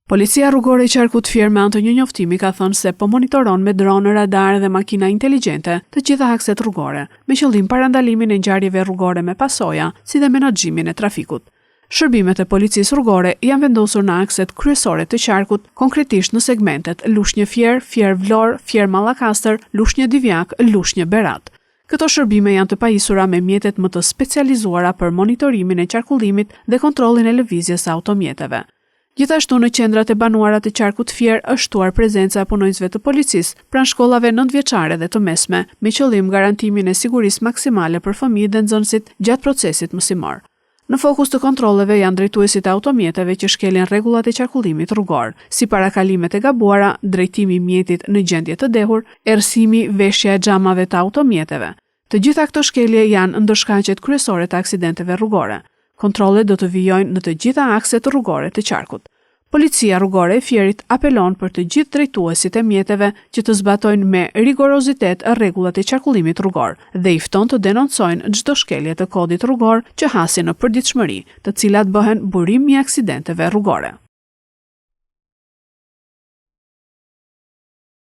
Policia rrugore e Qarkut Fier me anë të një njoftimi ka thënë se po monitoron me dronë, radar dhe makina inteligjente të gjitha akset rrugore, me qëllim parandalimin e ngjarjeve rrugore me pasoja, si dhe menaxhimin e trafikut. Shërbimet e policisë rrugore janë vendosur në akset kryesore të Qarkut, konkretisht në segmentet Lushnjë Fier, Fier Vlorë, Fier Mallakastër, Lushnjë Divjak, Lushnjë Berat. Këto shërbime janë të pajisura me mjetet më të specializuara për monitorimin e qarkullimit dhe kontrollin e lëvizjes së automjeteve. Gjithashtu në qendrat e banuara të Qarkut Fier është shtuar prezenca e punonjësve të policisë pranë shkollave 9-vjeçare dhe të mesme, me qëllim garantimin e sigurisë maksimale për fëmijët dhe nxënësit gjatë procesit mësimor. Në fokus të kontrolleve janë drejtuesit e automjeteve që shkelin rregullat e qarkullimit rrugor, si parakalimet e gabuara, drejtimi i mjetit në gjendje të dehur, erësimi, veshja e xhamave të automjeteve. Të gjitha këto shkelje janë ndërshkaqet kryesore të aksidenteve rrugore. Kontrollet do të vijojnë në të gjitha akset rrugore të Qarkut. Policia rrugore e Fierit apelon për të gjithë drejtuesit e mjeteve që të zbatojnë me rigorozitet rregullat e qarkullimit rrugor dhe i fton të denoncojnë çdo shkelje të kodit rrugor që hasin në përditshmëri, të cilat bëhen burim i aksidenteve rrugore.